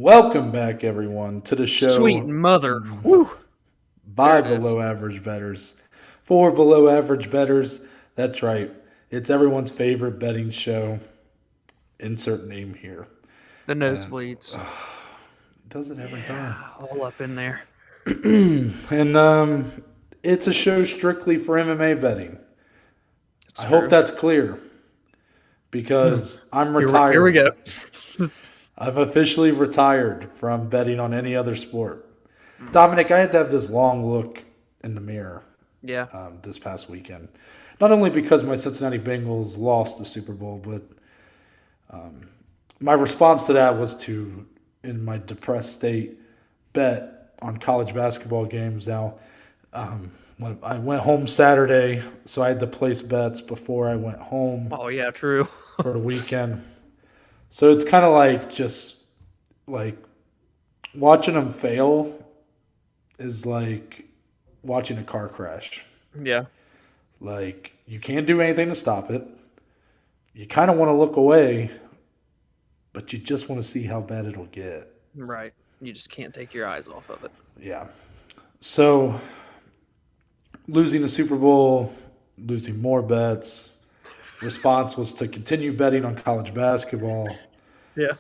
Welcome back, everyone, to the Sweet show mother. Whew. There by it is. below average betters. For below average betters, that's right. It's everyone's favorite betting show. Insert name here. The And nosebleeds. it does it every time. Yeah, all up in there. And it's a show strictly for MMA betting. It's I hope true. that's clear because I'm Here we retired. go. I've officially retired from betting on any other sport. Dominic, I had to have this long look in the mirror Yeah. this past weekend. Not only because my Cincinnati Bengals lost the Super Bowl, but my response to that was to, in my depressed state, bet on college basketball games. Now, when I went home Saturday, so I had to place bets before I went home Oh, yeah, true. for the weekend. So it's kind of like just like watching them fail is like watching a car crash. Yeah. Like you can't do anything to stop it. You kind of want to look away, but you just want to see how bad it'll get. Right. You just can't take your eyes off of it. Yeah. So losing the Super Bowl, losing more bets. Response was to continue betting on college basketball. Yeah.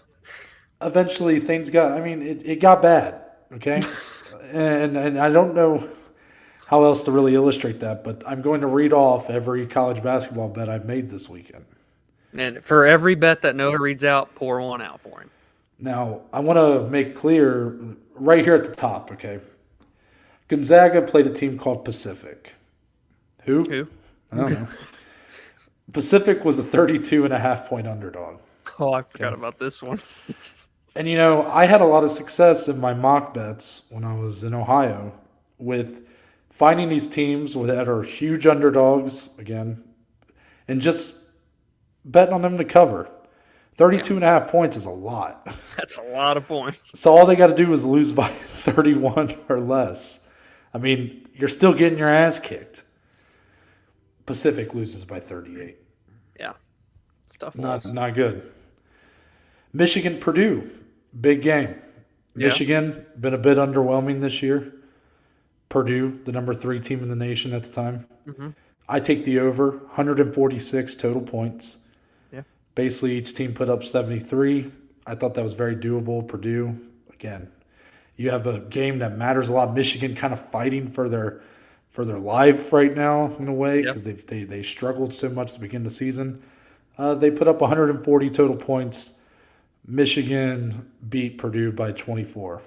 Eventually things got, it got bad. Okay. And I don't know how else to really illustrate that, but I'm going to read off every college basketball bet I've made this weekend. And for every bet that Noah reads out, pour one out for him. Now, I want to make clear right here at the top, okay? Gonzaga played a team called Pacific. Who? I don't know. Pacific was a 32.5-point underdog. Oh, I forgot about this one. And, I had a lot of success in my mock bets when I was in Ohio with finding these teams that are huge underdogs, again, and just betting on them to cover. 32.5 points is a lot. That's a lot of points. So all they got to do is lose by 31 or less. I mean, you're still getting your ass kicked. Pacific loses by 38. Yeah. Stuff Not good. Michigan, Purdue, big game. Yeah. Michigan, been a bit underwhelming this year. Purdue, the number 3 team in the nation at the time. Mm-hmm. I take the over, 146 total points. Yeah. Basically, each team put up 73. I thought that was very doable. Purdue, again, you have a game that matters a lot. Michigan kind of fighting for their life right now in a way because they struggled so much to begin the season. They put up 140 total points. Michigan beat Purdue by 24.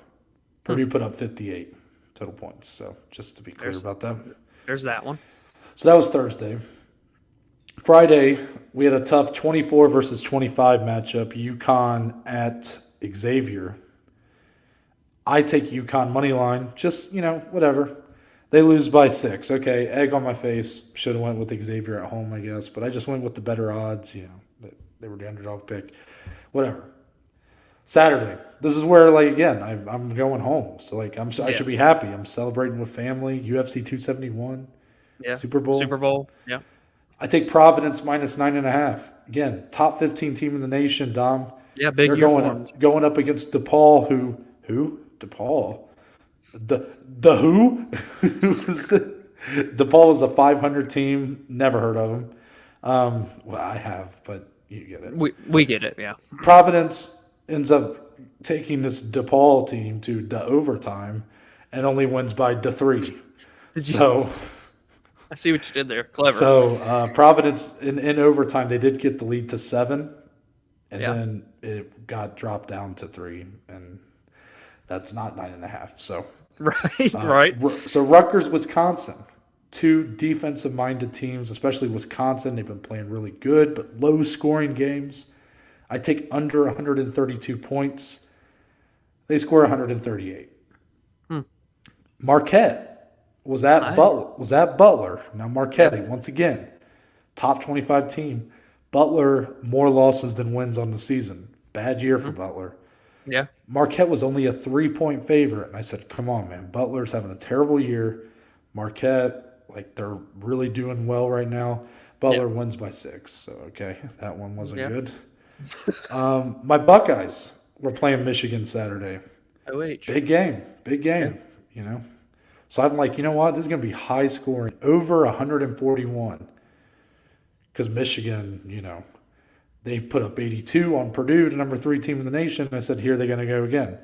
Purdue put up 58 total points. So just to be clear about that. There's that one. So that was Thursday. Friday, we had a tough 24 versus 25 matchup. UConn at Xavier. I take UConn money line. Just, whatever. They lose by 6. Okay, egg on my face. Should have went with Xavier at home, I guess. But I just went with the better odds. They were the underdog pick. Whatever. Saturday. This is where, again, I'm going home. So, I should be happy. I'm celebrating with family. UFC 271. Yeah. Super Bowl. Yeah. I take Providence minus 9.5. Again, top 15 team in the nation, Dom. Yeah, big They're year for them. going up against DePaul, who? DePaul? The who? DePaul is a 500 team. Never heard of them. Well, I have, but you get it. We get it, yeah. Providence ends up taking this DePaul team to the overtime and only wins by the 3. So I see what you did there. Clever. So Providence in overtime they did get the lead to 7, and then it got dropped down to 3, and that's not 9.5. So right. So Rutgers, Wisconsin, 2 defensive-minded teams, especially Wisconsin. They've been playing really good, but low-scoring games. I take under 132 points. They score 138. Marquette was at Butler. Now Marquette, once again, top 25 team. Butler, more losses than wins on the season. Bad year for Butler. Yeah. Marquette was only a 3-point favorite. And I said, come on, man. Butler's having a terrible year. Marquette, they're really doing well right now. Butler wins by 6. So, okay, that one wasn't good. My Buckeyes we're playing Michigan Saturday. OH. Big game. Yeah. You know. So I'm like, you know what? This is going to be high scoring, over 141. Because Michigan, they put up 82 on Purdue, the number 3 team in the nation. I said, here they're going to go again.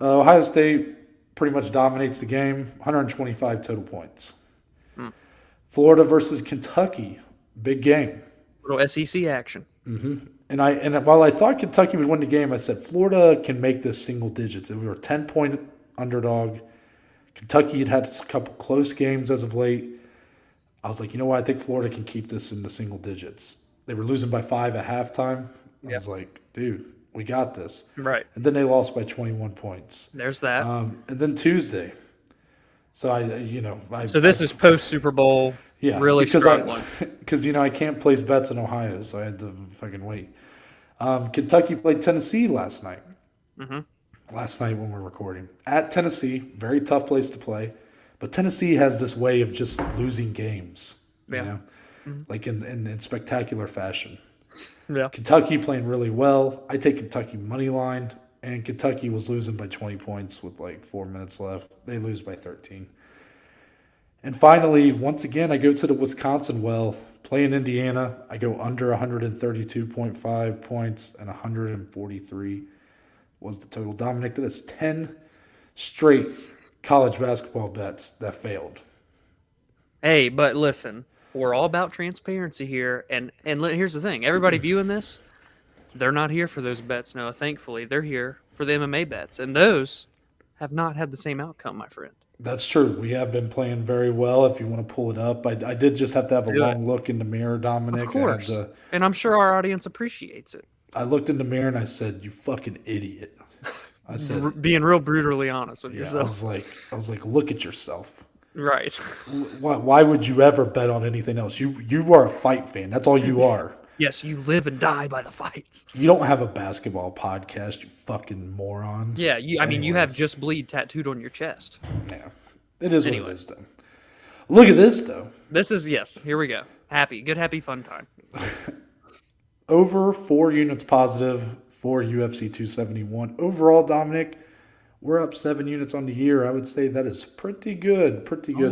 Ohio State pretty much dominates the game, 125 total points. Florida versus Kentucky, big game. Little SEC action. And while I thought Kentucky would win the game, I said Florida can make this single digits. If we were a 10-point underdog, Kentucky had a couple close games as of late. I was like, you know what? I think Florida can keep this in the single digits. They were losing by 5 at halftime. I was like, dude, we got this. Right. And then they lost by 21 points. There's that. And then Tuesday. So So this is post Super Bowl. Yeah, really struggling. Because I can't place bets in Ohio, so I had to fucking wait. Kentucky played Tennessee last night. Last night when we're recording at Tennessee, very tough place to play, but Tennessee has this way of just losing games. Like in spectacular fashion. Yeah. Kentucky playing really well. I take Kentucky money line, and Kentucky was losing by 20 points with like 4 minutes left. They lose by 13. And finally, once again, I go to the Wisconsin well, playing Indiana. I go under 132.5 points, and 143 was the total. Dominic, that is 10 straight college basketball bets that failed. Hey, but listen, we're all about transparency here. And here's the thing. Everybody viewing this, they're not here for those bets, Noah. Thankfully, they're here for the MMA bets. And those have not had the same outcome, my friend. That's true. We have been playing very well. If you want to pull it up, I did just have to have a long look in the mirror, Dominic. Of course. And I'm sure our audience appreciates it. I looked in the mirror and I said, "You fucking idiot." I said, being real brutally honest with yourself. I was like, look at yourself. Right. Why would you ever bet on anything else? You are a fight fan. That's all you are. Yes, you live and die by the fights. You don't have a basketball podcast, you fucking moron. Yeah, you have Just Bleed tattooed on your chest. Yeah. It is what it is, though. Look at this, though. This is, yes, here we go. Happy, fun time. Over 4 units positive for UFC 271. Overall, Dominic, we're up 7 units on the year. I would say that is pretty good.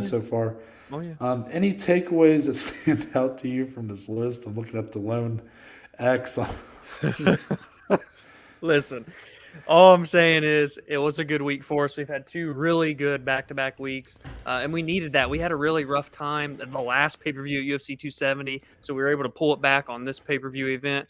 So far. Oh, yeah. Any takeaways that stand out to you from this list? I'm looking up the lone X. Listen, all I'm saying is it was a good week for us. We've had 2 really good back-to-back weeks, and we needed that. We had a really rough time at the last pay-per-view at UFC 270, so we were able to pull it back on this pay-per-view event.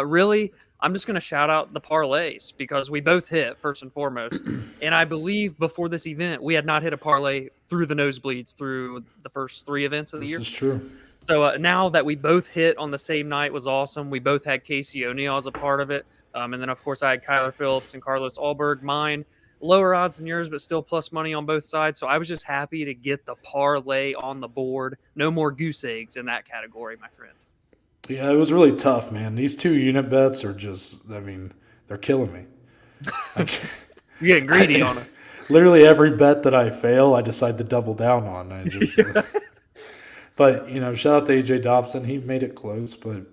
Really, I'm just going to shout out the parlays because we both hit, first and foremost. And I believe before this event, we had not hit a parlay through the Nosebleeds through the first 3 events of the year. This is true. So now that we both hit on the same night was awesome. We both had Casey O'Neill as a part of it. And then, of course, I had Kyler Phillips and Carlos Alberg. Mine, lower odds than yours, but still plus money on both sides. So I was just happy to get the parlay on the board. No more goose eggs in that category, my friend. Yeah, it was really tough, man. These 2 unit bets are just, they're killing me. You're getting greedy on us. Literally every bet that I fail, I decide to double down on. But, shout out to AJ Dobson. He made it close, but,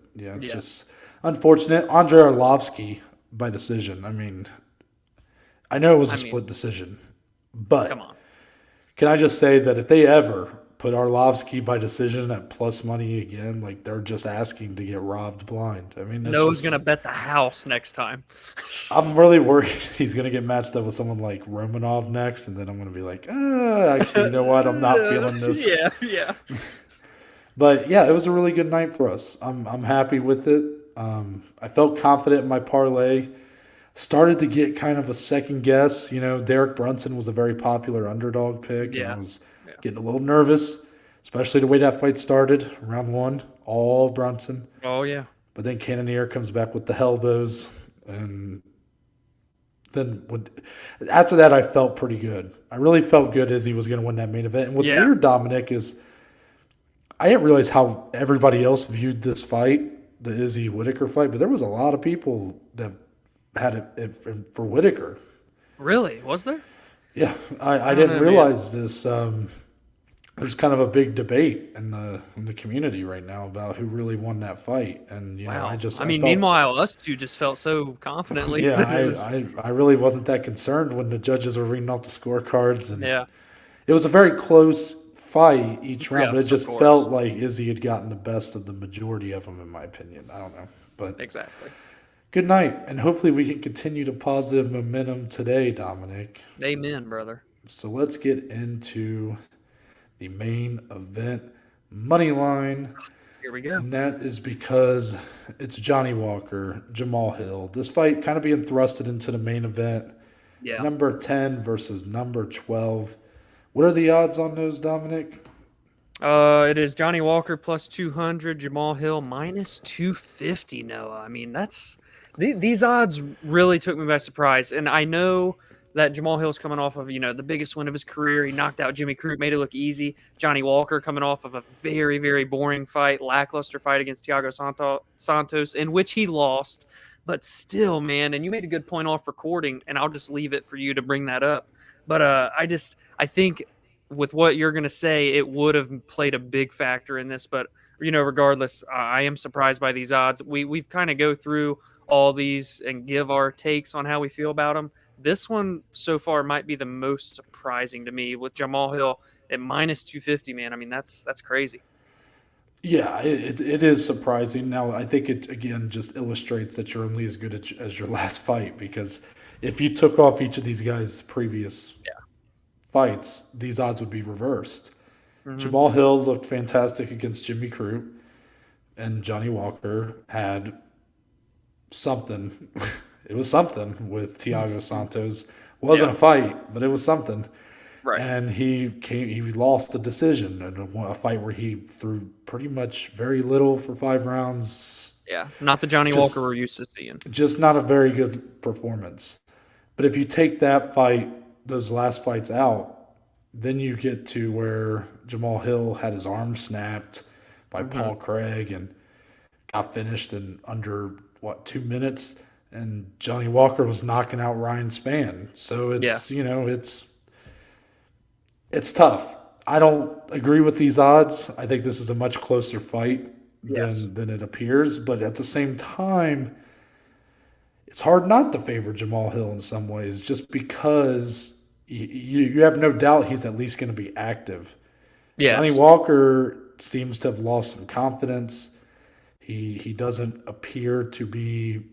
just unfortunate. Andre Arlovsky by decision. I know it was a split decision, but come on. Can I just say that if they ever put Arlovsky by decision at plus money again, like they're just asking to get robbed blind. Noah's going to bet the house next time. I'm really worried he's going to get matched up with someone like Romanov next, and then I'm going to be like, actually, you know what? I'm not feeling this. Yeah. But yeah, it was a really good night for us. I'm happy with it. I felt confident in my parlay. Started to get kind of a second guess. Derek Brunson was a very popular underdog pick. Yeah. And I was getting a little nervous, especially the way that fight started. Round 1, all Brunson. Oh, yeah. But then Cannonier comes back with the elbows. And then after that, I felt pretty good. I really felt good as he was going to win that main event. And what's weird, Dominic, is I didn't realize how everybody else viewed this fight, the Izzy Whittaker fight, but there was a lot of people that had it for Whittaker. Really? Was there? Yeah, I didn't realize this. there's kind of a big debate in the community right now about who really won that fight. And Wow. I I mean, felt, meanwhile, us two just felt so confidently yeah, that it was. I really wasn't that concerned when the judges were reading off the scorecards, and Yeah. it was a very close fight each round, but it Yes, of just course. felt like Izzy had gotten the best of the majority of them, in my opinion. I don't know, but Exactly. good night, and hopefully we can continue the positive momentum today, Dominic. Amen, brother. So let's get into the main event, Moneyline. Here we go. And that is because it's Johnny Walker, Jamahal Hill. This fight kind of being thrusted into the main event. Yeah. Number 10 versus number 12. What are the odds on those, Dominic? It is Johnny Walker plus 200, Jamahal Hill minus 250. Noah. I mean, these odds really took me by surprise. And I know that Jamahal Hill's coming off of, the biggest win of his career. He knocked out Jimmy Crute, made it look easy. Johnny Walker coming off of a very, very boring fight, lackluster fight against Thiago Santos, in which he lost. But still, man, and you made a good point off recording, and I'll just leave it for you to bring that up. But I think with what you're going to say, it would have played a big factor in this. But, regardless, I am surprised by these odds. We've kind of go through all these and give our takes on how we feel about them. This one so far might be the most surprising to me with Jamahal Hill at minus 250, man. I mean, that's crazy. Yeah, it is surprising. Now, I think it, again, just illustrates that you're only as good as your last fight, because if you took off each of these guys' previous fights, these odds would be reversed. Mm-hmm. Jamahal Hill looked fantastic against Jimmy Crute, and Johnny Walker had something. It was something with Thiago Santos. It wasn't a fight, but it was something. Right. And he lost the decision in a fight where he threw pretty much very little for 5 rounds. Yeah, not the Johnny Walker we're used to seeing. Just not a very good performance. But if you take that fight, those last fights out, then you get to where Jamahal Hill had his arm snapped by Paul Craig and got finished in under, 2 minutes? And Johnny Walker was knocking out Ryan Spann. So it's tough. I don't agree with these odds. I think this is a much closer fight than it appears. But at the same time, it's hard not to favor Jamahal Hill in some ways, just because you have no doubt he's at least going to be active. Yes. Johnny Walker seems to have lost some confidence. He doesn't appear to be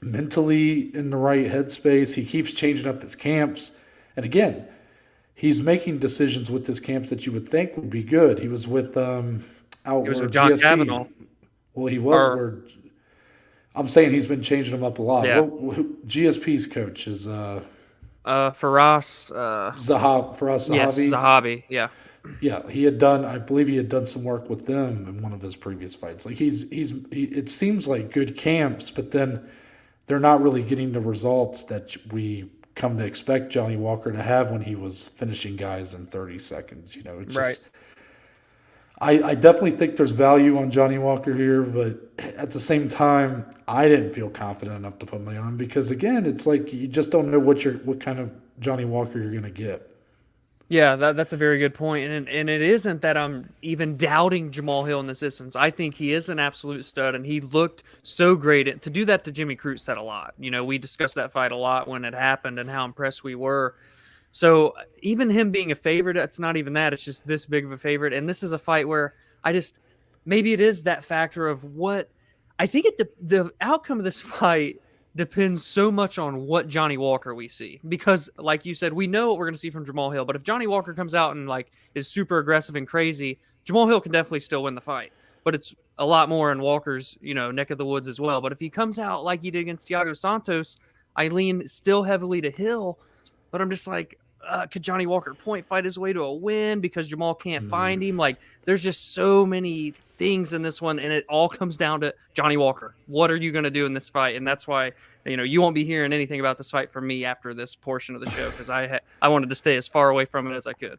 mentally in the right headspace. He keeps changing up his camps. And again, he's making decisions with his camps that you would think would be good. He was with He was with John GSP. Kavanaugh. Well, he was. I'm saying he's been changing them up a lot. Yeah. GSP's coach is Faraz. Zahabi. Yes, Zahabi. Yeah. Yeah, I believe he had done some work with them in one of his previous fights. Like it seems like good camps, but then they're not really getting the results that we come to expect Johnny Walker to have when he was finishing guys in 30 seconds. It's just, I definitely think there's value on Johnny Walker here, but at the same time, I didn't feel confident enough to put money on him because, again, it's like you just don't know what kind of Johnny Walker you're going to get. Yeah, that's a very good point. And it isn't that I'm even doubting Jamahal Hill in this instance. I think he is an absolute stud, and he looked so great. To do that to Jimmy Crute said a lot. We discussed that fight a lot when it happened and how impressed we were. So even him being a favorite, it's not even that. It's just this big of a favorite. And this is a fight where maybe it is that factor of what I think the outcome of this fight depends so much on what Johnny Walker we see. Because like you said, we know what we're going to see from Jamahal Hill. But if Johnny Walker comes out and is super aggressive and crazy, Jamahal Hill can definitely still win the fight. But it's a lot more in Walker's, neck of the woods as well. But if he comes out like he did against Thiago Santos, I lean still heavily to Hill. But I'm just like, could Johnny Walker point fight his way to a win because Jamahal can't find him? There's just so many things in this one, and it all comes down to Johnny Walker. What are you going to do in this fight? And that's why, you won't be hearing anything about this fight from me after this portion of the show because I wanted to stay as far away from it as I could.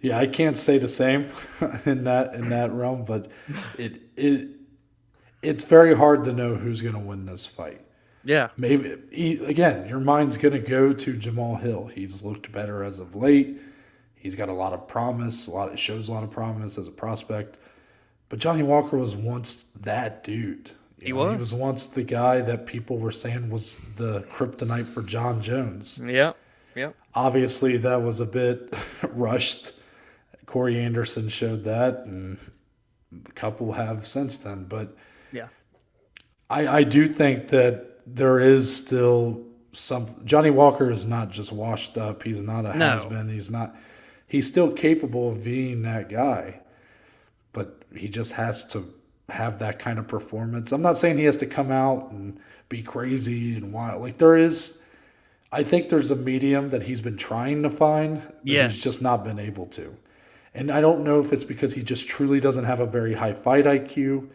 Yeah, I can't say the same in that realm, but it's very hard to know who's going to win this fight. Yeah. Maybe, again, your mind's going to go to Jamahal Hill. He's looked better as of late. He's got a lot of promise. Shows a lot of promise as a prospect. But Johnny Walker was once that dude. He was. He was once the guy that people were saying was the kryptonite for John Jones. Yep. Obviously, that was a bit rushed. Corey Anderson showed that, and a couple have since then. But yeah, I do think that there is still some. Johnny Walker is not just washed up. He's not a has-been. He's still capable of being that guy. But he just has to have that kind of performance. I'm not saying he has to come out and be crazy and wild. Like I think there's a medium that he's been trying to find, but he's just not been able to. And I don't know if it's because he just truly doesn't have a very high fight IQ,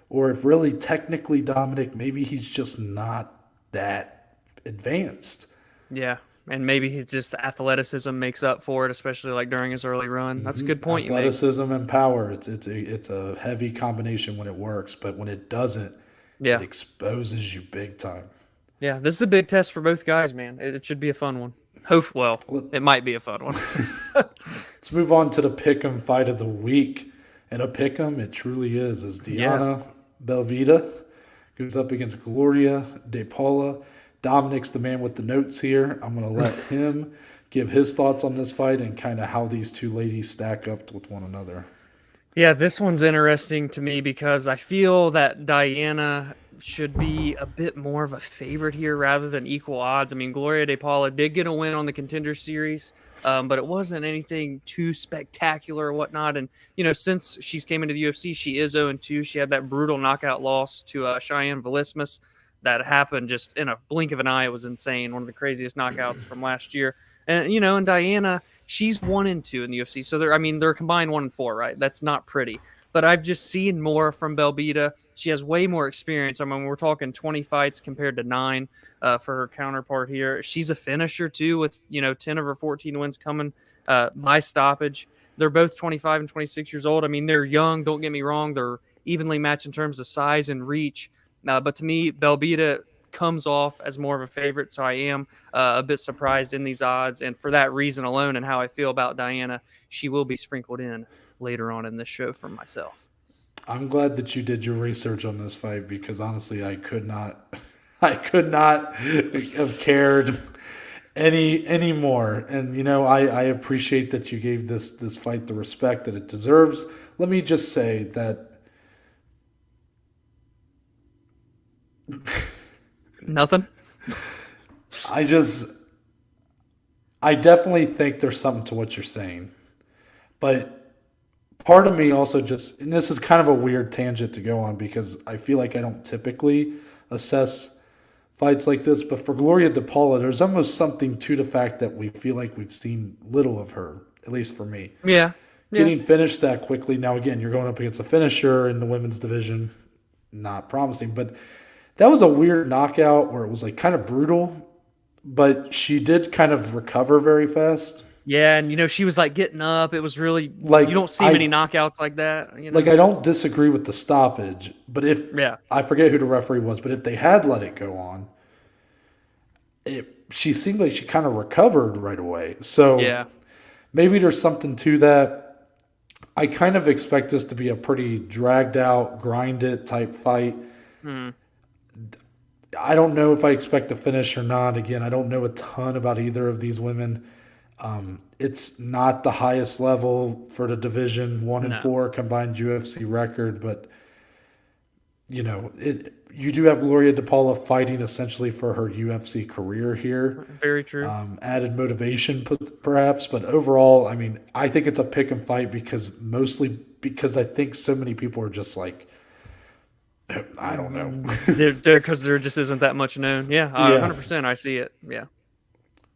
or if really technically Dominic, maybe he's just not that advanced. Yeah. And maybe he's just athleticism makes up for it, especially like during his early run. That's a good point. Athleticism and power. It's a heavy combination when it works, but when it doesn't, it exposes you big time. Yeah, this is a big test for both guys, man. It should be a fun one. It might be a fun one. Let's move on to the pick'em fight of the week. And a pick'em, it truly is Diana Belbita goes up against Gloria de Paula. Dominic's the man with the notes here. I'm going to let him give his thoughts on this fight and kind of how these two ladies stack up with one another. Yeah, this one's interesting to me because I feel that Diana should be a bit more of a favorite here rather than equal odds. I mean, Gloria de Paula did get a win on the Contender Series, but it wasn't anything too spectacular or whatnot. And, since she's came into the UFC, she is 0-2. She had that brutal knockout loss to Cheyenne Velismus. That happened just in a blink of an eye. It was insane. One of the craziest knockouts from last year. And, and Diana, she's 1-2 in the UFC. So they're combined 1-4, right? That's not pretty. But I've just seen more from Belbita. She has way more experience. I mean, we're talking 20 fights compared to 9 for her counterpart here. She's a finisher too with, 10 of her 14 wins coming by stoppage. They're both 25 and 26 years old. I mean, they're young. Don't get me wrong. They're evenly matched in terms of size and reach. But to me, Belbita comes off as more of a favorite, so I am a bit surprised in these odds. And for that reason alone and how I feel about Diana, she will be sprinkled in later on in this show for myself. I'm glad that you did your research on this fight because honestly, I could not have cared any more. And, I appreciate that you gave this fight the respect that it deserves. Let me just say that nothing. I definitely think there's something to what you're saying. But part of me also and this is kind of a weird tangent to go on because I feel like I don't typically assess fights like this. But for Gloria de Paula, there's almost something to the fact that we feel like we've seen little of her, at least for me. Yeah. Getting finished that quickly. Now, again, you're going up against a finisher in the women's division. Not promising, but that was a weird knockout where it was like kind of brutal, but she did kind of recover very fast. Yeah, and she was like getting up. It was really like you don't see many knockouts like that. Like I don't disagree with the stoppage, but I forget who the referee was, but if they had let it go on, she seemed like she kind of recovered right away. So maybe there's something to that. I kind of expect this to be a pretty dragged out, grind it type fight. I don't know if I expect a finish or not. Again, I don't know a ton about either of these women. It's not the highest level for the division, 1-4 combined UFC record, but you do have Gloria de Paula fighting essentially for her UFC career here. Very true. Added motivation perhaps, but overall, I mean, I think it's a pick and fight mostly because I think so many people are just like, I don't know. Because there just isn't that much known. Yeah, 100%. I see it. Yeah.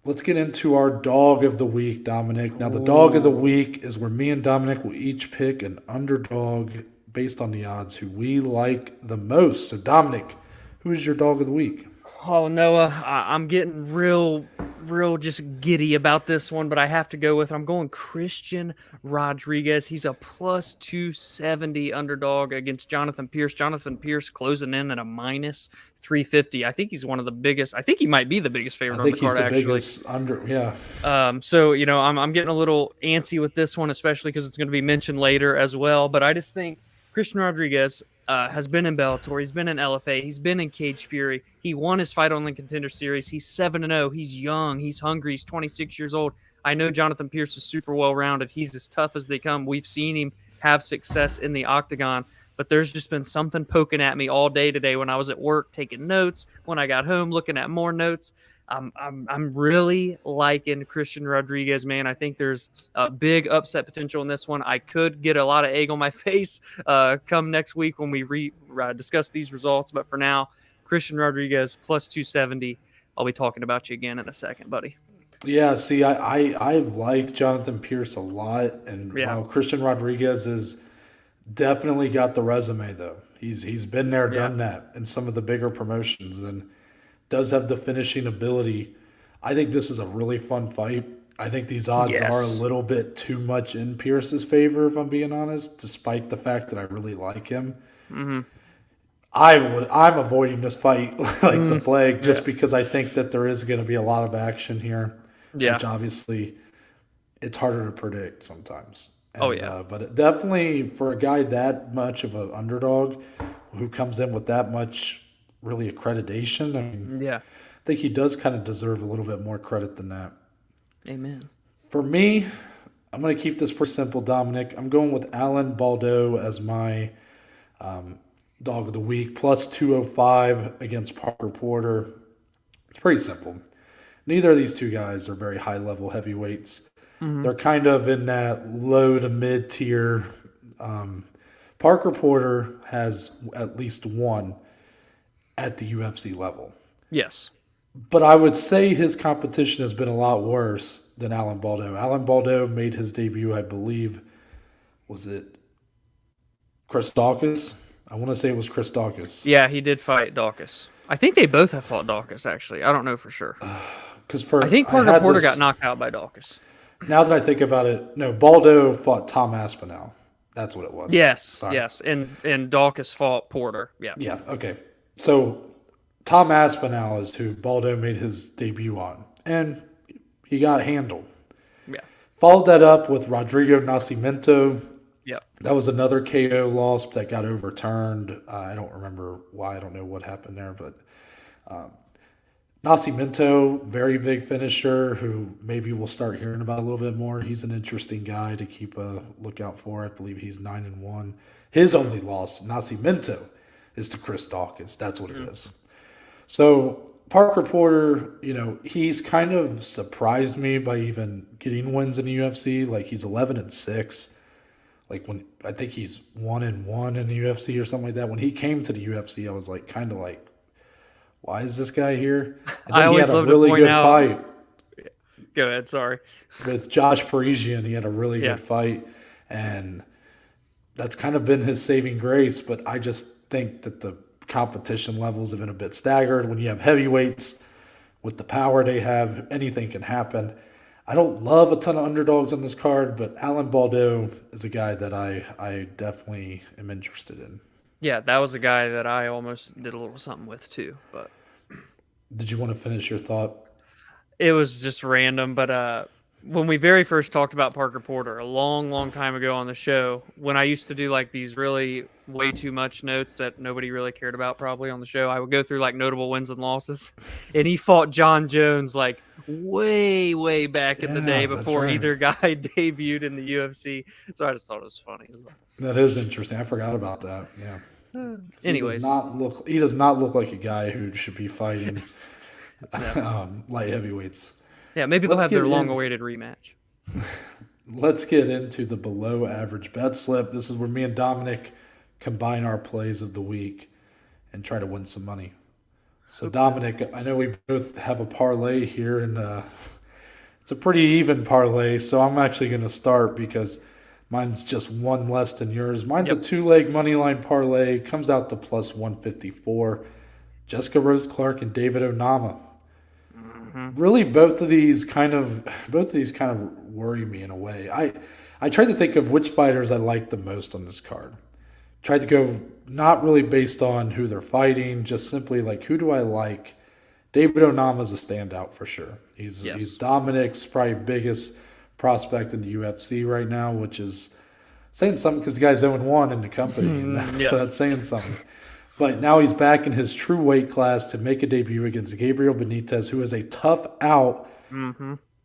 Let's get into our dog of the week, Dominic. Now, the dog of the week is where me and Dominic will each pick an underdog based on the odds who we like the most. So, Dominic, who is your dog of the week? Oh, Noah, I'm getting real real just giddy about this one, but I have to go with, I'm going Christian Rodriguez. He's a plus 270 underdog against Jonathan Pierce. Jonathan Pierce closing in at a minus 350. I think he's one of the biggest. I think he might be the biggest favorite on the card, actually. Biggest yeah. So, I'm getting a little antsy with this one, especially because it's going to be mentioned later as well. But I just think Christian Rodriguez has been in Bellator. He's been in LFA. He's been in Cage Fury. He won his fight on the Contender Series. He's 7-0. He's young. He's hungry. He's 26 years old. I know Jonathan Pierce is super well-rounded. He's as tough as they come. We've seen him have success in the octagon, but there's just been something poking at me all day today when I was at work taking notes, when I got home looking at more notes. I'm really liking Christian Rodriguez, man. I think there's a big upset potential in this one. I could get a lot of egg on my face come next week when we discuss these results. But for now, Christian Rodriguez plus 270. I'll be talking about you again in a second, buddy. Yeah, see, I like Jonathan Pierce a lot, and while Christian Rodriguez has definitely got the resume, though. He's been there, done that in some of the bigger promotions, and does have the finishing ability. I think this is a really fun fight. I think these odds are a little bit too much in Pierce's favor, if I'm being honest, despite the fact that I really like him. Mm-hmm. I'm avoiding this fight like the plague just because I think that there is going to be a lot of action here, which obviously it's harder to predict sometimes. And, but it definitely, for a guy that much of an underdog who comes in with that much really accreditation, I mean, I think he does kind of deserve a little bit more credit than that. Amen. For me, I'm going to keep this pretty simple, Dominic. I'm going with Alan Baldo as my dog of the week, plus 205 against Parker Porter. It's pretty simple. Neither of these two guys are very high-level heavyweights. Mm-hmm. They're kind of in that low to mid-tier. Parker Porter has at least one at the UFC level. Yes. But I would say his competition has been a lot worse than Alan Baldo. Alan Baldo made his debut, I believe, was it Chris Dawkins? I want to say it was Chris Dawkins. Yeah, he did fight Dawkins. I think they both have fought Dawkins, actually. I don't know for sure. I think Parker Porter got knocked out by Dawkins. Now that I think about it, no, Baldo fought Tom Aspinall. That's what it was. Yes, yes. And Dawkins fought Porter. Yeah. Yeah, okay. So Tom Aspinall is who Baldo made his debut on, and he got handled. Yeah. Followed that up with Rodrigo Nascimento. Yeah. That was another KO loss that got overturned. I don't remember why. I don't know what happened there, but Nascimento, very big finisher who maybe we'll start hearing about a little bit more. He's an interesting guy to keep a lookout for. I believe he's 9-1. His only loss, Nascimento, is to Chris Dawkins. That's what it is. So Parker Porter, he's kind of surprised me by even getting wins in the UFC. Like, he's 11-6. Like, when I think he's 1-1 in the UFC or something like that. When he came to the UFC, I was like, kind of like, why is this guy here? And then I always love to point out. Fight. Go ahead, sorry. With Josh Parisian, he had a really good fight, and that's kind of been his saving grace. But I just think that the competition levels have been a bit staggered. When you have heavyweights with the power they have, anything can happen. I don't love a ton of underdogs on this card, but Alan Baldo is a guy that I definitely am interested in. Yeah, that was a guy that I almost did a little something with too. But did you want to finish your thought? It was just random, but when we very first talked about Parker Porter a long, long time ago on the show, when I used to do like these really way too much notes that nobody really cared about probably on the show, I would go through like notable wins and losses. And he fought John Jones like way, way back in the day before either guy debuted in the UFC. So I just thought it was funny as well. That is interesting. I forgot about that. Yeah. Anyways. He does not look like a guy who should be fighting light heavyweights. Yeah, maybe they'll have their long-awaited rematch. Let's get into the below-average bet slip. This is where me and Dominic combine our plays of the week and try to win some money. So, Dominic, I know we both have a parlay here, and it's a pretty even parlay, so I'm actually going to start because mine's just one less than yours. Mine's a two-leg Moneyline parlay. Comes out to plus 154. Jessica Rose Clark and David Onama. Really, both of these kind of worry me in a way. I tried to think of which fighters I liked the most on this card. Tried to go not really based on who they're fighting, just simply like who do I like. David Onama is a standout for sure. He's Dominic's probably biggest prospect in the UFC right now, which is saying something because the guy's 0-1 in the company, so that's saying something. But now he's back in his true weight class to make a debut against Gabriel Benitez, who is a tough out,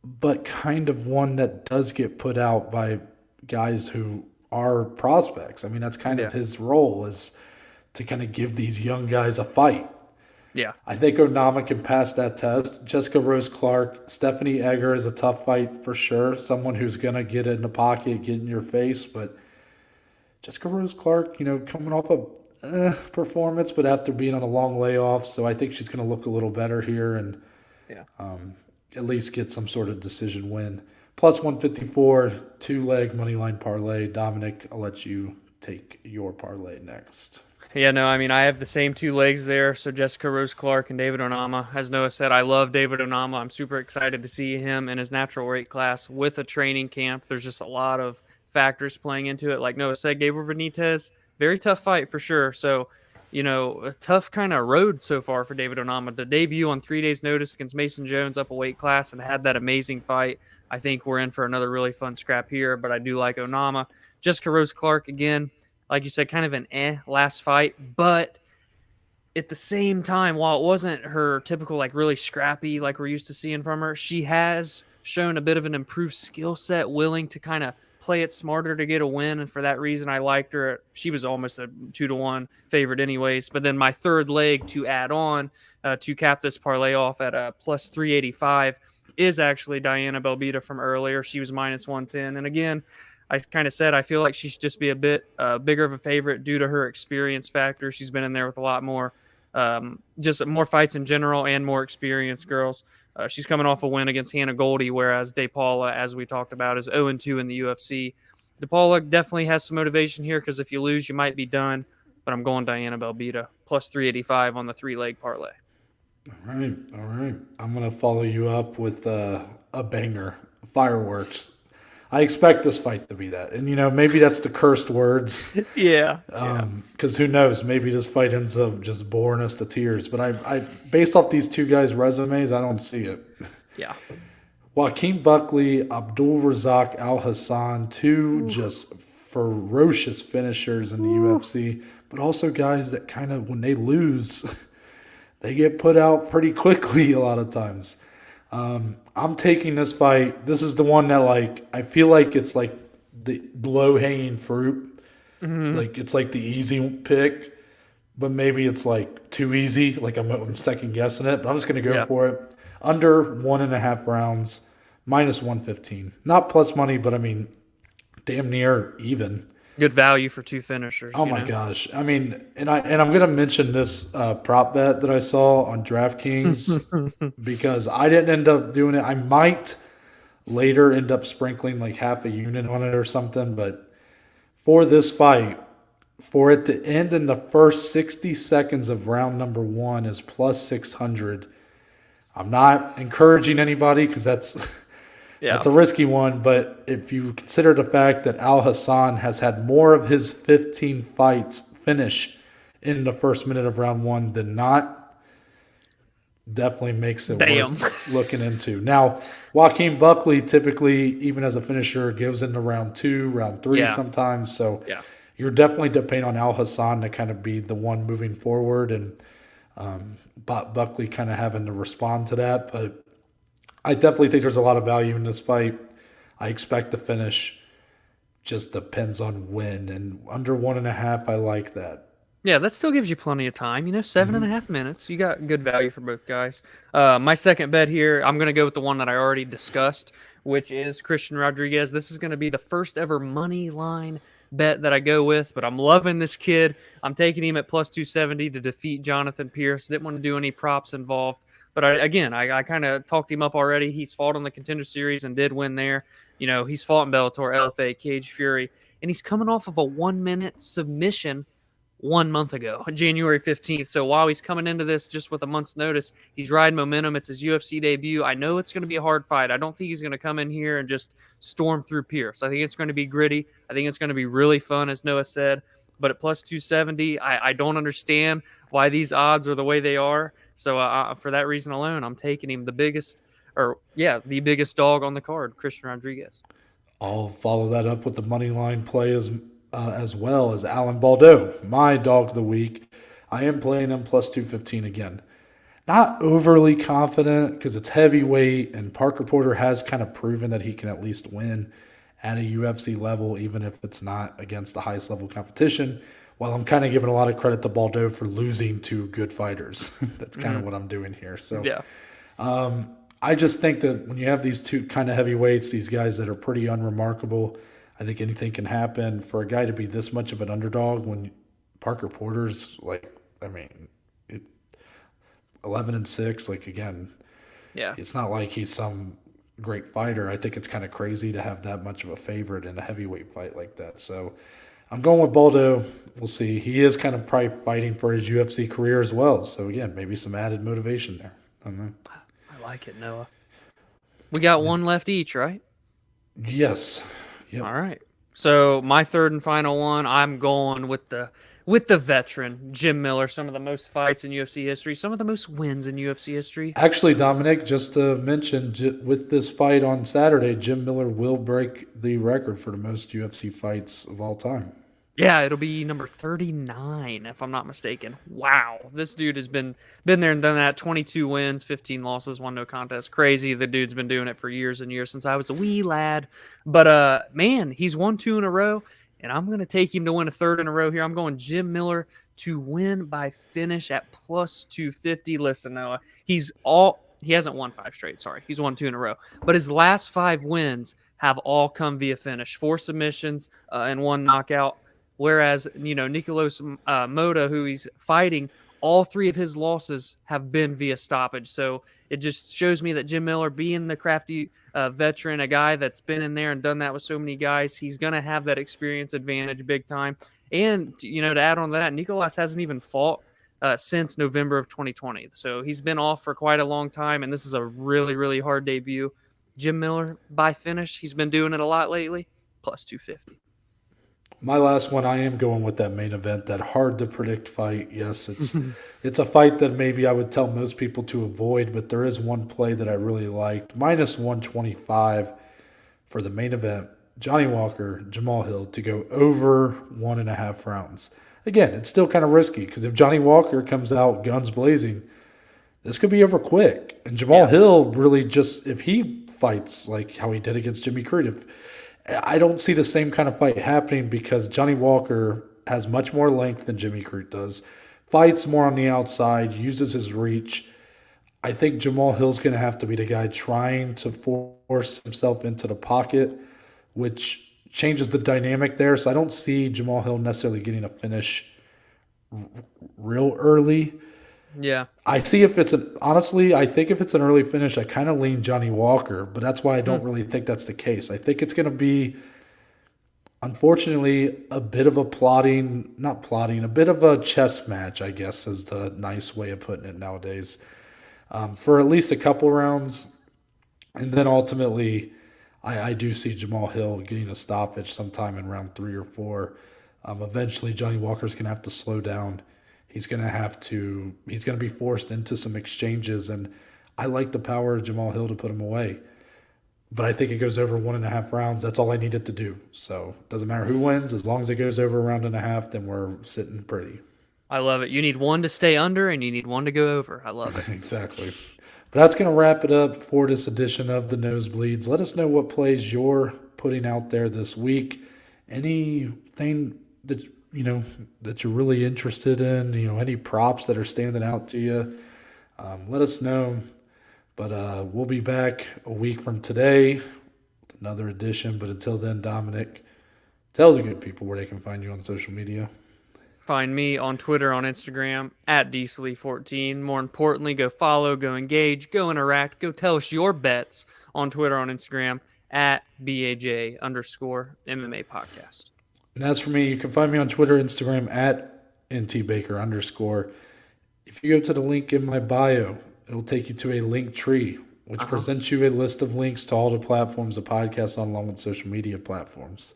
but kind of one that does get put out by guys who are prospects. I mean, that's kind of his role, is to kind of give these young guys a fight. Yeah. I think Onama can pass that test. Jessica Rose Clark, Stephanie Egger is a tough fight for sure. Someone who's going to get in the pocket, get in your face. But Jessica Rose Clark, coming off a performance, but after being on a long layoff, so I think she's going to look a little better here and at least get some sort of decision win. Plus 154, 2-leg Moneyline parlay. Dominic, I'll let you take your parlay next. Yeah, no, I mean, I have the same 2 legs there. So Jessica Rose Clark and David Onama. As Noah said, I love David Onama. I'm super excited to see him in his natural weight class with a training camp. There's just a lot of factors playing into it. Like Noah said, Gabriel Benitez, very tough fight for sure. So, a tough kind of road so far for David Onama. To debut on 3 days' notice against Mason Jones up a weight class and had that amazing fight. I think we're in for another really fun scrap here, but I do like Onama. Jessica Rose Clark, again, like you said, kind of an last fight, but at the same time, while it wasn't her typical, like, really scrappy, like we're used to seeing from her, she has shown a bit of an improved skill set, willing to kind of play it smarter to get a win, and for that reason, I liked her. She was almost a 2-1 favorite anyways, but then my third leg to add on to cap this parlay off at a plus 385 is actually Diana Belbita from earlier. She was minus 110, and again, I kind of said I feel like she should just be a bit bigger of a favorite due to her experience factor. She's been in there with a lot more, just more fights in general and more experienced girls. She's coming off a win against Hannah Goldie, whereas Paula, as we talked about, is 0-2 in the UFC. Paula definitely has some motivation here because if you lose, you might be done. But I'm going Diana Belbita, plus 385 on the 3-leg parlay. All right. I'm going to follow you up with a banger, fireworks. I expect this fight to be that. And, maybe that's the cursed words. Yeah. Because who knows? Maybe this fight ends up just boring us to tears. But I based off these 2 guys' resumes, I don't see it. Yeah. Joaquin Buckley, Abdul Razak Al Hassan, 2 just ferocious finishers in the UFC. But also guys that kind of, when they lose, they get put out pretty quickly a lot of times. I'm taking this fight. This is the one that, like, I feel like it's like the low-hanging fruit. Like, it's like the easy pick, but maybe it's like too easy. Like, I'm second guessing it, but I'm just going to go for it. Under 1.5 rounds, minus 115. Not plus money, but I mean, damn near even. Good value for 2 finishers. Oh my gosh! I mean, and I'm going to mention this prop bet that I saw on DraftKings because I didn't end up doing it. I might later end up sprinkling like half a unit on it or something, but for this fight, for it to end in the first 60 seconds of round number 1 is plus 600. I'm not encouraging anybody because that's a risky one, but if you consider the fact that Al Hassan has had more of his 15 fights finish in the first minute of round 1 than not, definitely makes it worth looking into. Now, Joaquin Buckley typically, even as a finisher, goes into round 2, round 3 sometimes, so you're definitely depending on Al Hassan to kind of be the one moving forward, and Buckley kind of having to respond to that, but I definitely think there's a lot of value in this fight. I expect the finish. Just depends on when. And under 1.5, I like that. Yeah, that still gives you plenty of time. 7.5 minutes. You got good value for both guys. My second bet here, I'm going to go with the one that I already discussed, which is Christian Rodriguez. This is going to be the first ever money line bet that I go with, but I'm loving this kid. I'm taking him at plus 270 to defeat Jonathan Pierce. Didn't want to do any props involved. But I kind of talked him up already. He's fought on the Contender Series and did win there. He's fought in Bellator, LFA, Cage Fury, and he's coming off of a 1-minute submission 1 month ago, January 15th. So while he's coming into this just with a month's notice, he's riding momentum. It's his UFC debut. I know it's going to be a hard fight. I don't think he's going to come in here and just storm through Pierce. I think it's going to be gritty. I think it's going to be really fun, as Noah said. But at plus 270, I don't understand why these odds are the way they are. So for that reason alone, I'm taking him the biggest dog on the card, Christian Rodriguez. I'll follow that up with the money line play as well as Alan Baldo, my dog of the week. I am playing him plus 215 again. Not overly confident because it's heavyweight, and Parker Porter has kind of proven that he can at least win at a UFC level, even if it's not against the highest level competition. While I'm kind of giving a lot of credit to Baldo for losing to good fighters. That's kind of what I'm doing here. So, yeah. I just think that when you have these two kind of heavyweights, these guys that are pretty unremarkable, I think anything can happen. For a guy to be this much of an underdog when Parker Porter's 11-6, again, yeah, it's not like he's some great fighter. I think it's kind of crazy to have that much of a favorite in a heavyweight fight like that. So I'm going with Baldo. We'll see. He is kind of probably fighting for his UFC career as well. So again, maybe some added motivation there. I don't know. I like it, Noah. We got one left each, right? Yes. Yep. All right. So my third and final one, I'm going with the veteran, Jim Miller. Some of the most fights in UFC history, some of the most wins in UFC history. Actually, Dominic, just to mention, with this fight on Saturday, Jim Miller will break the record for the most UFC fights of all time. Yeah, it'll be number 39, if I'm not mistaken. Wow. This dude has been there and done that. 22 wins, 15 losses, 1 no contest. Crazy. The dude's been doing it for years and years since I was a wee lad. But, man, he's won 2 in a row, and I'm going to take him to win a third in a row here. I'm going Jim Miller to win by finish at plus 250. Listen, Noah, he hasn't won 5 straight. Sorry. He's won 2 in a row. But his last 5 wins have all come via finish. 4 submissions and 1 knockout. Whereas, Nicolas Moda, who he's fighting, all 3 of his losses have been via stoppage. So it just shows me that Jim Miller, being the crafty veteran, a guy that's been in there and done that with so many guys, he's going to have that experience advantage big time. And, to add on to that, Nicolas hasn't even fought since November of 2020. So he's been off for quite a long time, and this is a really, really hard debut. Jim Miller, by finish, he's been doing it a lot lately, plus 250. My last one, I am going with that main event, that hard-to-predict fight. Yes, it's a fight that maybe I would tell most people to avoid, but there is one play that I really liked. Minus 125 for the main event. Johnny Walker, Jamahal Hill to go over 1.5 rounds. Again, it's still kind of risky because if Johnny Walker comes out guns blazing, this could be over quick. And Jamahal Hill really just, if he fights like how he did against Jimmy Crute, I don't see the same kind of fight happening because Johnny Walker has much more length than Jimmy Crute does, fights more on the outside, uses his reach. I think Jamahal Hill's going to have to be the guy trying to force himself into the pocket, which changes the dynamic there. So I don't see Jamahal Hill necessarily getting a finish real early. Yeah. I see honestly, I think if it's an early finish, I kind of lean Johnny Walker, but that's why I don't really think that's the case. I think it's going to be, unfortunately, a bit of a a bit of a chess match, I guess is the nice way of putting it nowadays, for at least a couple rounds. And then ultimately, I do see Jamahal Hill getting a stoppage sometime in round 3 or 4. Eventually, Johnny Walker's going to have to slow down. He's going to be forced into some exchanges, and I like the power of Jamahal Hill to put him away. But I think it goes over 1.5 rounds. That's all I needed to do. So it doesn't matter who wins. As long as it goes over 1.5 rounds, then we're sitting pretty. I love it. You need one to stay under, and you need one to go over. I love it. Exactly. But that's going to wrap it up for this edition of the Nosebleeds. Let us know what plays you're putting out there this week. Anything that that you're really interested in, any props that are standing out to you, let us know. But we'll be back a week from today with another edition. But until then, Dominic, tell the good people where they can find you on social media. Find me on Twitter, on Instagram, at Diesley14. More importantly, go follow, go engage, go interact, go tell us your bets on Twitter, on Instagram, at BAJ_MMA podcast. And as for me, you can find me on Twitter, Instagram, at @ntbaker_. If you go to the link in my bio, it'll take you to a link tree, which presents you a list of links to all the platforms the podcast on, along with social media platforms.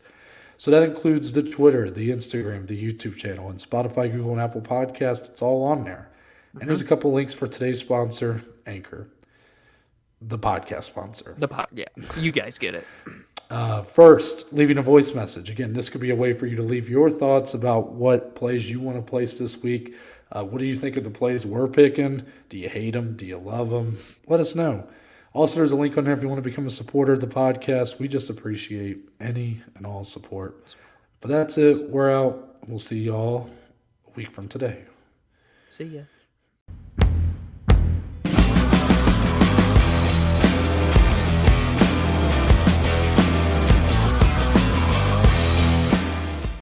So that includes the Twitter, the Instagram, the YouTube channel, and Spotify, Google, and Apple Podcasts. It's all on there. And there's a couple links for today's sponsor, Anchor, the podcast sponsor. Yeah, you guys get it. First, leaving a voice message. Again, this could be a way for you to leave your thoughts about what plays you want to place this week. What do you think of the plays we're picking? Do you hate them? Do you love them? Let us know. Also, there's a link on there if you want to become a supporter of the podcast. We just appreciate any and all support. But that's it. We're out. We'll see y'all a week from today. See ya.